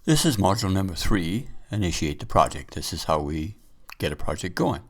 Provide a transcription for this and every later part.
This is module number 3, initiate the project. This is how we get a project going.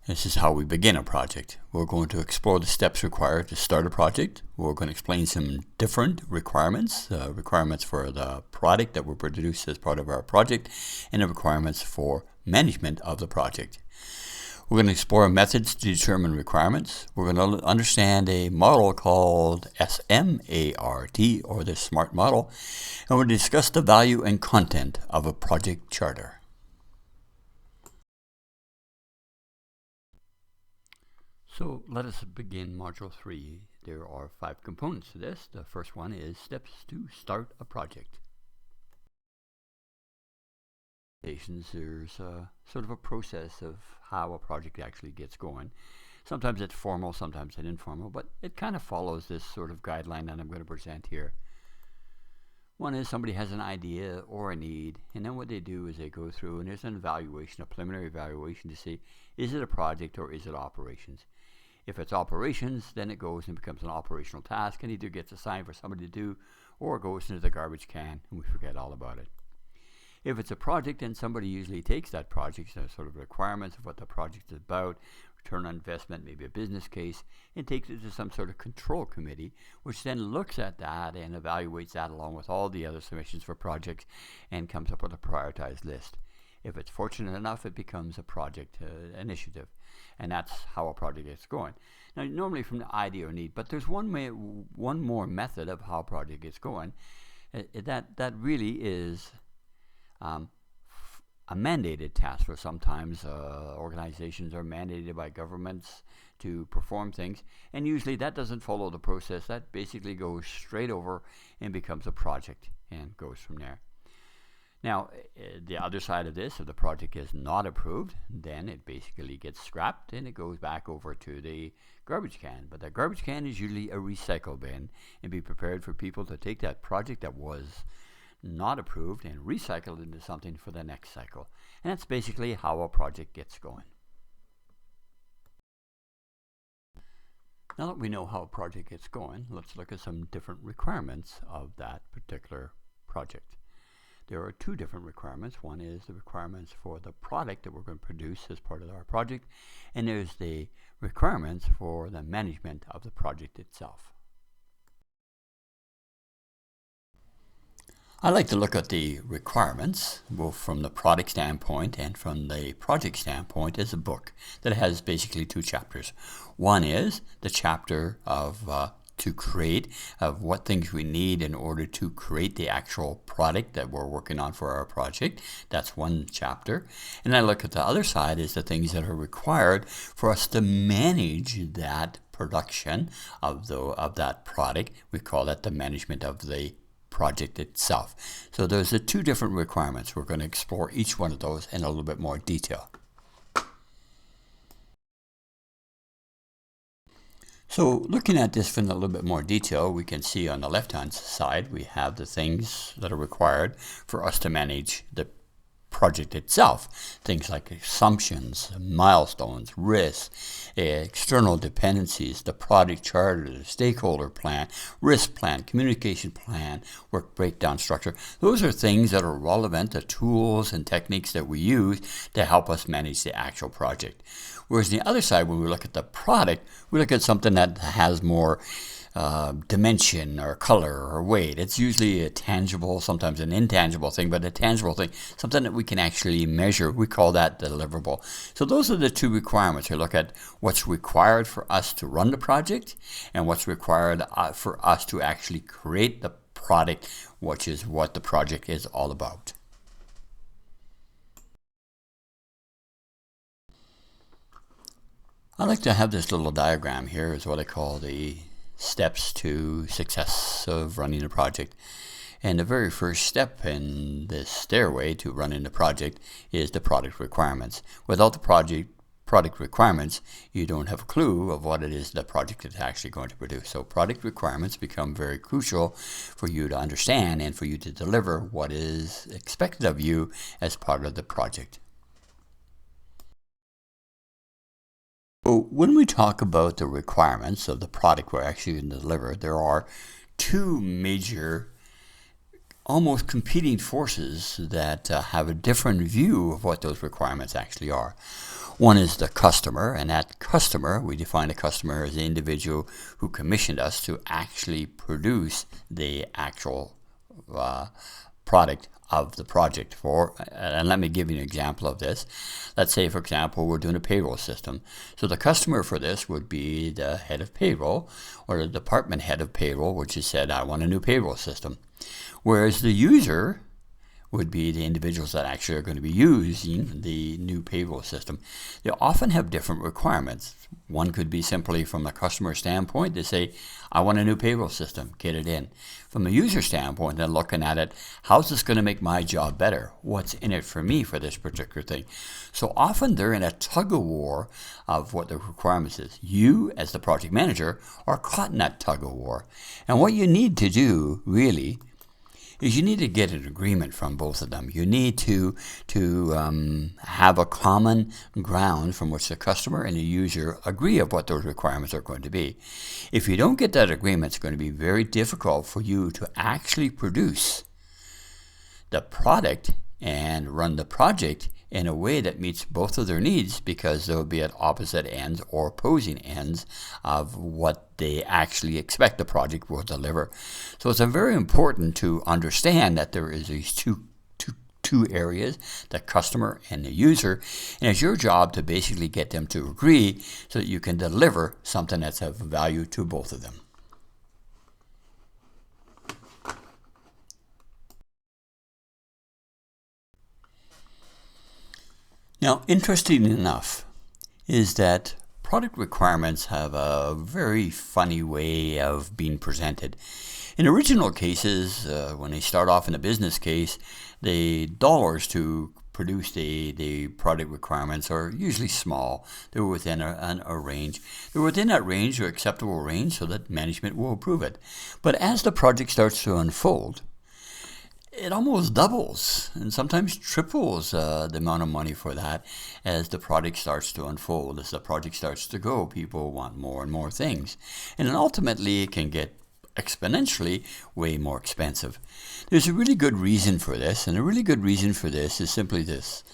This is how we begin a project. We're going to explore the steps required to start a project. We're going to explain some different requirements, requirements for the product that we're produced as part of our project, and the requirements for management of the project. We're going to explore methods to determine requirements. We're going to understand a model called SMART, or the SMART model, and we'll discuss the value and content of a project charter. So let us begin Module 3. There are 5 components to this. The first one is steps to start a project. There's sort of a process of how a project actually gets going. Sometimes it's formal, sometimes it's informal, but it kind of follows this sort of guideline that I'm going to present here. One is somebody has an idea or a need, and then what they do is they go through and there's an evaluation, a preliminary evaluation to see, is it a project or is it operations? If it's operations, then it goes and becomes an operational task and either gets assigned for somebody to do or goes into the garbage can and we forget all about it. If it's a project, then somebody usually takes that project, so sort of requirements of what the project is about, return on investment, maybe a business case, and takes it to some sort of control committee, which then looks at that and evaluates that along with all the other submissions for projects and comes up with a prioritized list. If it's fortunate enough, it becomes a project initiative, and that's how a project gets going. Now, normally from the idea or need, but there's one more method of how a project gets going. That really is a mandated task, for sometimes organizations are mandated by governments to perform things, and usually that doesn't follow the process. That basically goes straight over and becomes a project and goes from there. Now, the other side of this, if the project is not approved, then it basically gets scrapped and it goes back over to the garbage can. But the garbage can is usually a recycle bin, and be prepared for people to take that project that was not approved and recycle it into something for the next cycle. And that's basically how a project gets going. Now that we know how a project gets going, let's look at some different requirements of that particular project. There are 2 different requirements. One is the requirements for the product that we're going to produce as part of our project, and there's the requirements for the management of the project itself. I like to look at the requirements, both from the product standpoint and from the project standpoint, as a book that has basically 2 chapters. One is the chapter of to create, of what things we need in order to create the actual product that we're working on for our project. That's one chapter. And I look at the other side is the things that are required for us to manage that production of that product. We call that the management of the project itself. So those are 2 different requirements. We're going to explore each one of those in a little bit more detail. So looking at this in a little bit more detail, we can see on the left-hand side we have the things that are required for us to manage the project itself. Things like assumptions, milestones, risks, external dependencies, the project charter, the stakeholder plan, risk plan, communication plan, work breakdown structure. Those are things that are relevant to tools and techniques that we use to help us manage the actual project. Whereas on the other side, when we look at the product, we look at something that has more dimension or color or weight. It's usually a tangible, sometimes an intangible thing, but a tangible thing, something that we can actually measure. We call that deliverable. So those are the 2 requirements. We look at what's required for us to run the project and what's required for us to actually create the product, which is what the project is all about. I like to have this little diagram here, is what I call the steps to success of running a project. And the very first step in this stairway to running the project is the product requirements. Without the product requirements, you don't have a clue of what it is the project is actually going to produce. So product requirements become very crucial for you to understand and for you to deliver what is expected of you as part of the project. So when we talk about the requirements of the product we're actually going to deliver, there are 2 major almost competing forces that have a different view of what those requirements actually are. One is the customer, and that customer, we define a customer as the individual who commissioned us to actually produce the actual product of the project for. And let me give you an example of this. Let's say, for example, we're doing a payroll system. So the customer for this would be the head of payroll or the department head of payroll, which has said, I want a new payroll system. Whereas the user would be the individuals that actually are going to be using the new payroll system. They often have different requirements. One could be simply from the customer standpoint, they say, I want a new payroll system, get it in. From the user standpoint, they're looking at it, how's this going to make my job better? What's in it for me for this particular thing? So often they're in a tug of war of what the requirements is. You, as the project manager, are caught in that tug of war. And what you need to do, really, is you need to get an agreement from both of them. You need to have a common ground from which the customer and the user agree of what those requirements are going to be. If you don't get that agreement, it's going to be very difficult for you to actually produce the product and run the project in a way that meets both of their needs, because they'll be at opposite ends or opposing ends of what they actually expect the project will deliver. So it's very important to understand that there is these two areas, the customer and the user, and it's your job to basically get them to agree so that you can deliver something that's of value to both of them. Now, interesting enough is that product requirements have a very funny way of being presented. In original cases, when they start off in a business case, the dollars to produce the product requirements are usually small. They're within a range. They're within that range or acceptable range so that management will approve it. But as the project starts to unfold, it almost doubles and sometimes triples the amount of money for that as the project starts to unfold. As the project starts to go, people want more and more things. And then ultimately it can get exponentially way more expensive. There's a really good reason for this, and a really good reason for this is simply this,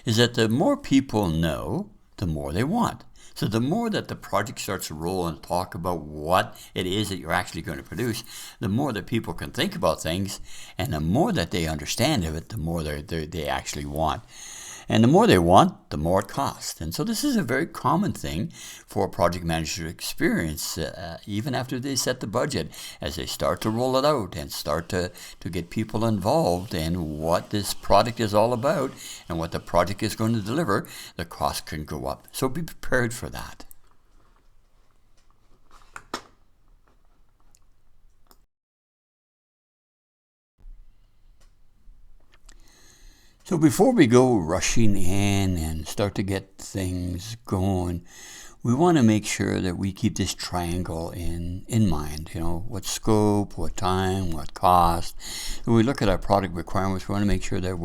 is that the more people know, the more they want. So the more that the project starts to roll and talk about what it is that you're actually going to produce, the more that people can think about things, and the more that they understand of it, the more they actually want. And the more they want, the more it costs. And so this is a very common thing for a project manager to experience, even after they set the budget, as they start to roll it out and start to get people involved in what this product is all about and what the project is going to deliver, the cost can go up. So be prepared for that. So before we go rushing in and start to get things going, we want to make sure that we keep this triangle in mind. You know, what scope, what time, what cost. When we look at our product requirements, we want to make sure that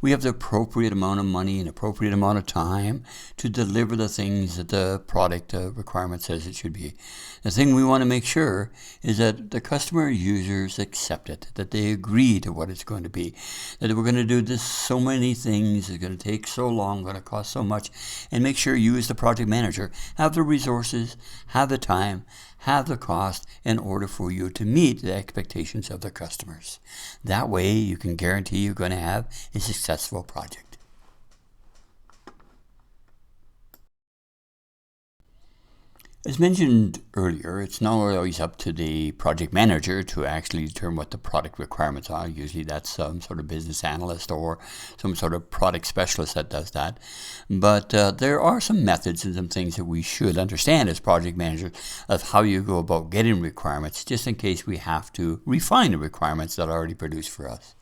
we have the appropriate amount of money and appropriate amount of time to deliver the things that the product requirement says it should be. The thing we want to make sure is that the customer users accept it, that they agree to what it's going to be, that we're going to do this so many things, it's going to take so long, going to cost so much, and make sure you as the project manager have the resources, have the time, have the cost in order for you to meet the expectations of the customers. That way you can guarantee you're going to have a successful project. As mentioned earlier, it's not always up to the project manager to actually determine what the product requirements are. Usually that's some sort of business analyst or some sort of product specialist that does that. But there are some methods and some things that we should understand as project managers of how you go about getting requirements, just in case we have to refine the requirements that are already produced for us.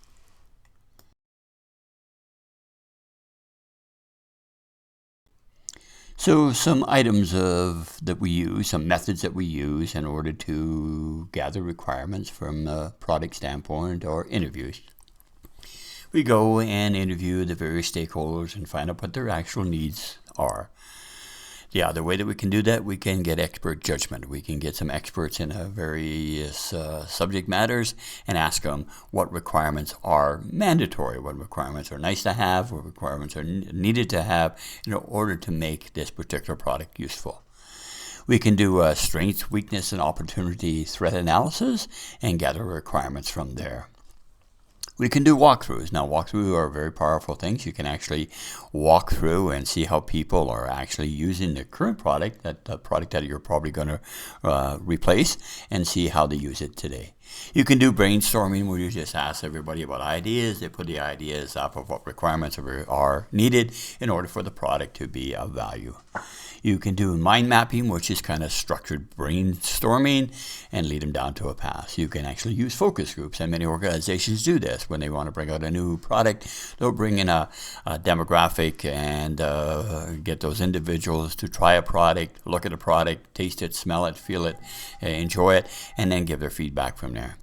So some items that we use, some methods that we use in order to gather requirements from a product standpoint or interviews. We go and interview the various stakeholders and find out what their actual needs are. The other way that we can do that, we can get expert judgment. We can get some experts in various subject matters and ask them what requirements are mandatory, what requirements are nice to have, what requirements are needed to have in order to make this particular product useful. We can do a strength, weakness, and opportunity threat analysis and gather requirements from there. We can do walkthroughs. Now, walkthroughs are very powerful things. You can actually walk through and see how people are actually using the current product, the product that you're probably going to replace, and see how they use it today. You can do brainstorming where you just ask everybody about ideas. They put the ideas up of what requirements are needed in order for the product to be of value. You can do mind mapping, which is kind of structured brainstorming, and lead them down to a path. You can actually use focus groups, and many organizations do this. When they want to bring out a new product, they'll bring in a demographic and get those individuals to try a product, look at a product, taste it, smell it, feel it, enjoy it, and then give their feedback from there.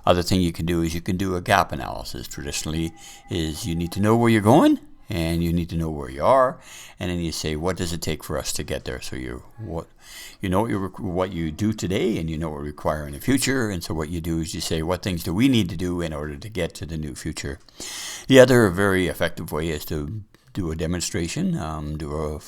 Other thing you can do is you can do a gap analysis. Traditionally is you need to know where you're going, and you need to know where you are, and then you say, what does it take for us to get there? So you know what you do today, and you know what you require in the future. And so what you do is you say, what things do we need to do in order to get to the new future? The other very effective way is to do a demonstration, do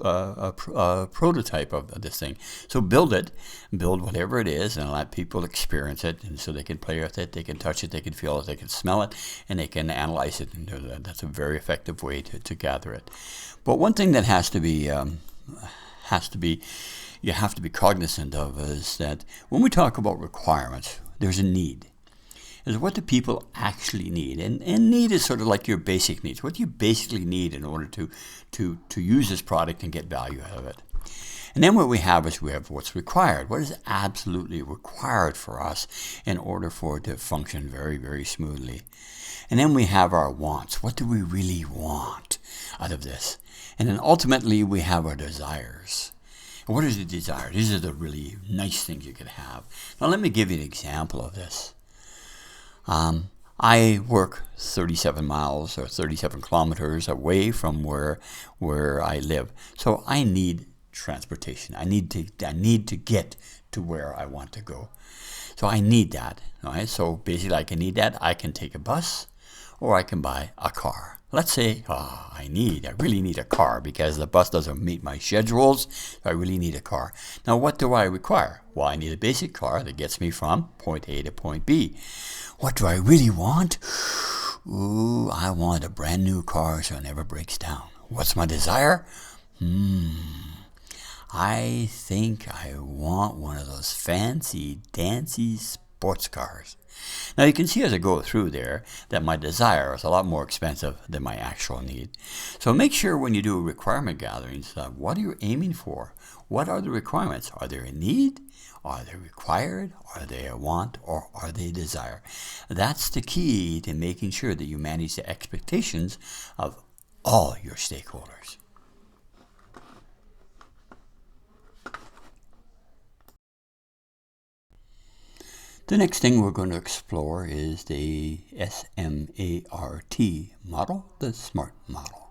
a prototype of this thing. So build whatever it is, and let people experience it, and so they can play with it, they can touch it, they can feel it, they can smell it, and they can analyze it. And that's a very effective way to gather it. But one thing that you have to be cognizant of is that when we talk about requirements, there's a need. Is what do people actually need? And need is sort of like your basic needs. What do you basically need in order to use this product and get value out of it? And then what we have is we have what's required. What is absolutely required for us in order for it to function very, very smoothly? And then we have our wants. What do we really want out of this? And then ultimately we have our desires. And what is the desire? These are the really nice things you could have. Now let me give you an example of this. I work 37 miles or 37 kilometers away from where I live. So I need transportation. I need to get to where I want to go. So I need that. All right? So basically I can need that. I can take a bus or I can buy a car. Let's say I really need a car because the bus doesn't meet my schedules. So I really need a car. Now what do I require? Well, I need a basic car that gets me from point A to point B. What do I really want? Ooh, I want a brand new car so it never breaks down. What's my desire? I think I want one of those fancy, dancy sports cars. Now you can see as I go through there that my desire is a lot more expensive than my actual need. So make sure when you do requirement gatherings, what are you aiming for? What are the requirements? Are they a need? Are they required? Are they a want? Or are they a desire? That's the key to making sure that you manage the expectations of all your stakeholders. The next thing we're going to explore is the SMART model, the SMART model.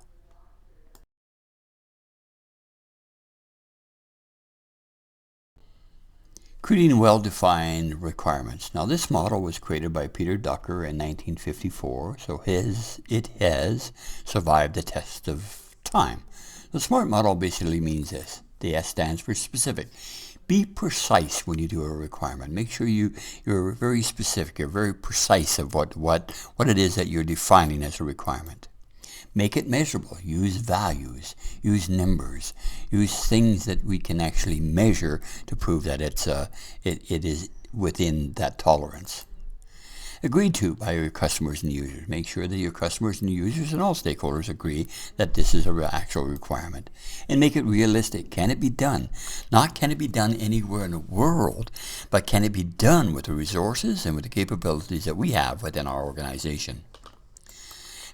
Creating well-defined requirements. Now this model was created by Peter Drucker in 1954, so it has survived the test of time. The SMART model basically means this. The S stands for specific. Be precise when you do a requirement. Make sure you're very specific, you're very precise of what it is that you're defining as a requirement. Make it measurable. Use values, use numbers, use things that we can actually measure to prove that it is within that tolerance. Agreed to by your customers and users. Make sure that your customers and users and all stakeholders agree that this is an actual requirement. And make it realistic. Can it be done? Not can it be done anywhere in the world, but can it be done with the resources and with the capabilities that we have within our organization?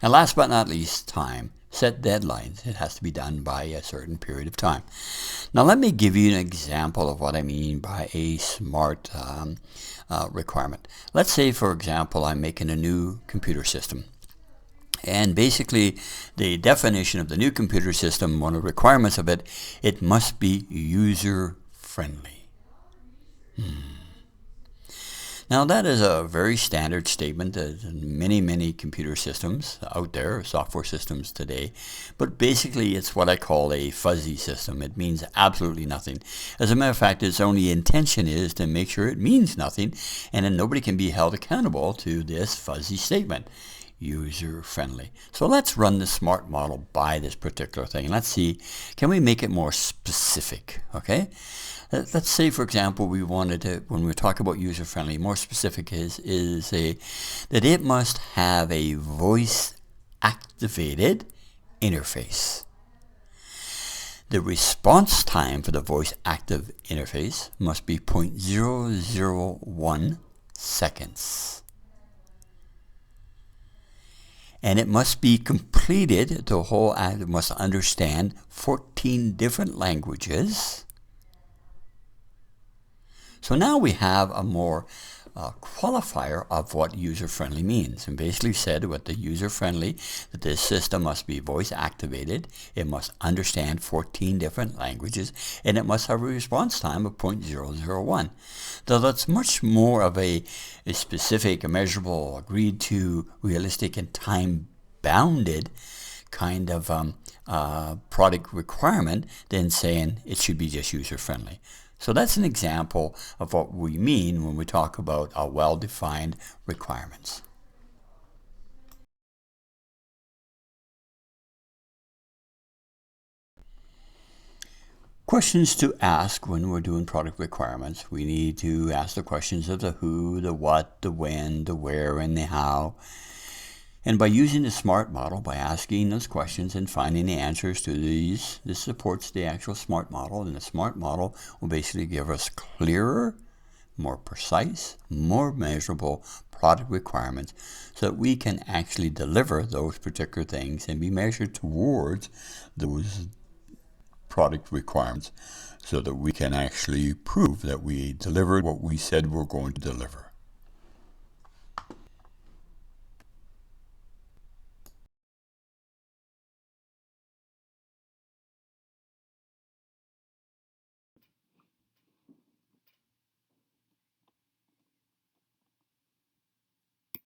And last but not least, time. Set deadlines. It has to be done by a certain period of time. Now let me give you an example of what I mean by a SMART requirement. Let's say, for example, I'm making a new computer system. And basically, the definition of the new computer system, one of the requirements of it, it must be user-friendly. Now, that is a very standard statement in many computer systems out there, software systems today. But basically, it's what I call a fuzzy system. It means absolutely nothing. As a matter of fact, its only intention is to make sure it means nothing, and then nobody can be held accountable to this fuzzy statement. User-friendly. So let's run the smart model by this particular thing. Let's see, can we make it more specific? Okay. Let's say, for example, we wanted to, when we talk about user-friendly, more specific that it must have a voice-activated interface. The response time for the voice-active interface must be 0.001 seconds. And it must be completed, the whole act must understand 14 different languages. So now we have a more qualifier of what user-friendly means. And basically said what the user-friendly, that this system must be voice-activated, it must understand 14 different languages, and it must have a response time of 0.001. Though that's much more of a specific, a measurable, agreed to, realistic, and time-bounded kind of product requirement than saying it should be just user-friendly. So that's an example of what we mean when we talk about well-defined requirements. Questions to ask when we're doing product requirements. We need to ask the questions of the who, the what, the when, the where, and the how. And by using the SMART model, by asking those questions and finding the answers to these, this supports the actual SMART model. And the SMART model will basically give us clearer, more precise, more measurable product requirements so that we can actually deliver those particular things and be measured towards those product requirements so that we can actually prove that we delivered what we said we're going to deliver.